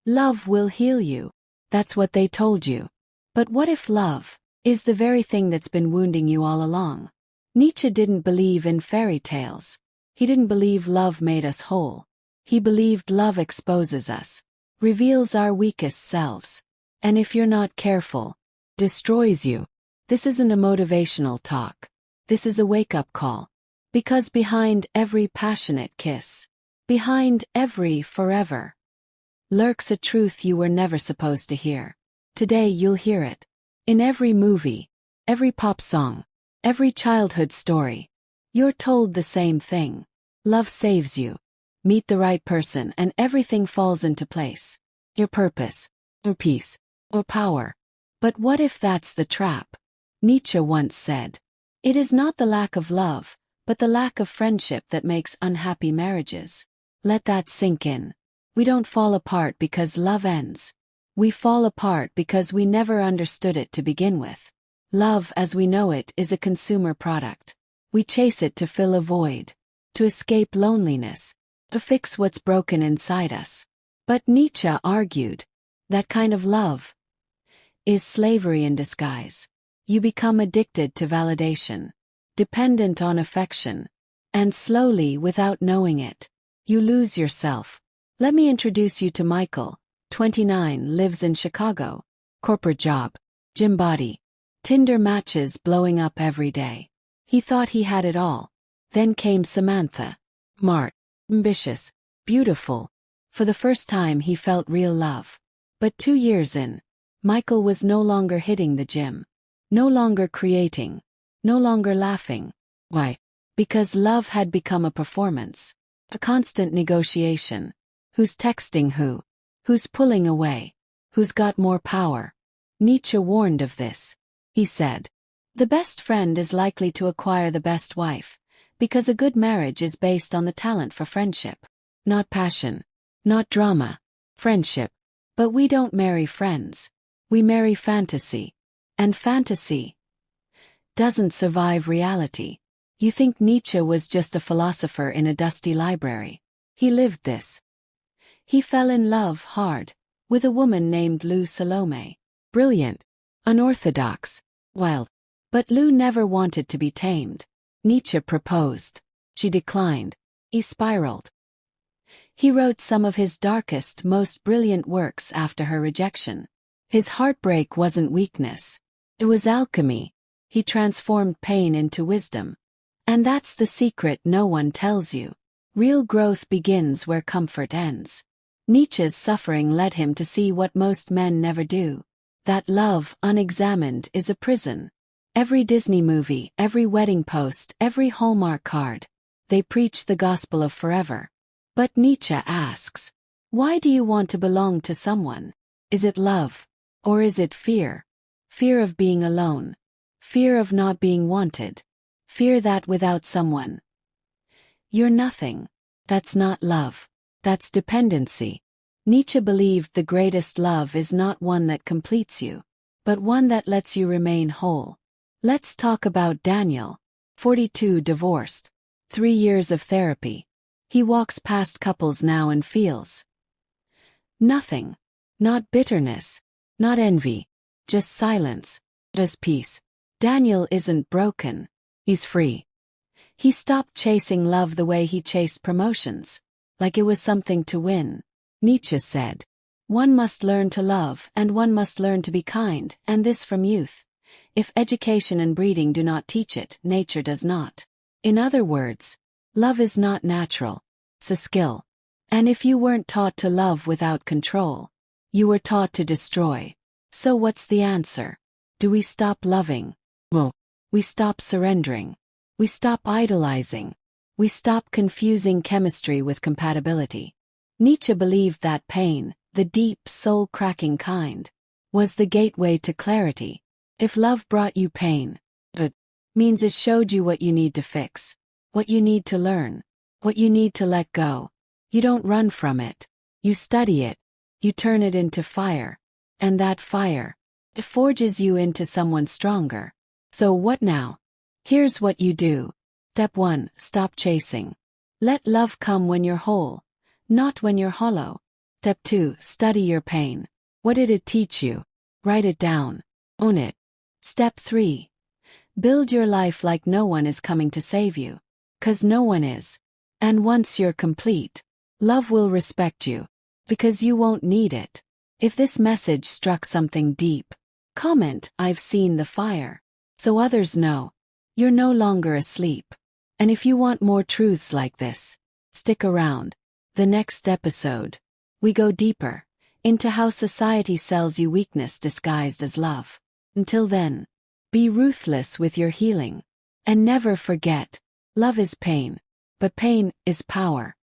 Love will heal you. That's what they told you. But what if love is the very thing that's been wounding you all along? Nietzsche didn't believe in fairy tales. He didn't believe love made us whole. He believed love exposes us, reveals our weakest selves, and if you're not careful, destroys you. This isn't a motivational talk. This is a wake-up call. Because behind every passionate kiss, behind every forever, lurks a truth you were never supposed to hear. Today you'll hear it. In every movie, every pop song, every childhood story, you're told the same thing. Love saves you. Meet the right person and everything falls into place. Your purpose, or peace, or power. But what if that's the trap? Nietzsche once said, "It is not the lack of love, but the lack of friendship that makes unhappy marriages." Let that sink in. We don't fall apart because love ends. We fall apart because we never understood it to begin with. Love as we know it is a consumer product. We chase it to fill a void, to escape loneliness, to fix what's broken inside us. But Nietzsche argued, that kind of love is slavery in disguise. You become addicted to validation, dependent on affection, and slowly, without knowing it, you lose yourself. Let me introduce you to Michael, 29, lives in Chicago. Corporate job, gym body, Tinder matches blowing up every day. He thought he had it all. Then came Samantha. Smart, ambitious, beautiful. For the first time he felt real love. But 2 years in, Michael was no longer hitting the gym. No longer creating. No longer laughing. Why? Because love had become a performance. A constant negotiation. Who's texting who? Who's pulling away? Who's got more power? Nietzsche warned of this. He said, "The best friend is likely to acquire the best wife, because a good marriage is based on the talent for friendship. Not passion. Not drama. Friendship. But we don't marry friends. We marry fantasy. And fantasy doesn't survive reality." You think Nietzsche was just a philosopher in a dusty library. He lived this. He fell in love hard with a woman named Lou Salome. Brilliant, unorthodox, wild. But Lou never wanted to be tamed. Nietzsche proposed. She declined. He spiraled. He wrote some of his darkest, most brilliant works after her rejection. His heartbreak wasn't weakness. It was alchemy. He transformed pain into wisdom. And that's the secret no one tells you. Real growth begins where comfort ends. Nietzsche's suffering led him to see what most men never do. That love, unexamined, is a prison. Every Disney movie, every wedding post, every Hallmark card, they preach the gospel of forever. But Nietzsche asks, why do you want to belong to someone? Is it love? Or is it fear? Fear of being alone. Fear of not being wanted. Fear that without someone, you're nothing. That's not love. That's dependency. Nietzsche believed the greatest love is not one that completes you, but one that lets you remain whole. Let's talk about Daniel, 42, divorced, 3 years of therapy. He walks past couples now and feels nothing. Not bitterness, not envy, just silence, just peace. Daniel isn't broken. He's free. He stopped chasing love the way he chased promotions, like it was something to win. Nietzsche said, one must learn to love and one must learn to be kind, and this from youth. If education and breeding do not teach it, nature does not. In other words, love is not natural. It's a skill. And if you weren't taught to love without control, you were taught to destroy. So what's the answer? Do we stop loving? Well, we stop surrendering. We stop idolizing. We stop confusing chemistry with compatibility. Nietzsche believed that pain, the deep, soul-cracking kind, was the gateway to clarity. If love brought you pain, it means it showed you what you need to fix, what you need to learn, what you need to let go. You don't run from it. You study it. You turn it into fire. And that fire, it forges you into someone stronger. So what now? Here's what you do. Step 1, stop chasing. Let love come when you're whole, not when you're hollow. Step 2. Study your pain. What did it teach you? Write it down. Own it. Step 3. Build your life like no one is coming to save you. 'Cause no one is. And once you're complete, love will respect you. Because you won't need it. If this message struck something deep, comment, "I've seen the fire," so others know you're no longer asleep. And if you want more truths like this, stick around. The next episode, we go deeper into how society sells you weakness disguised as love. Until then, be ruthless with your healing. And never forget, love is pain, but pain is power.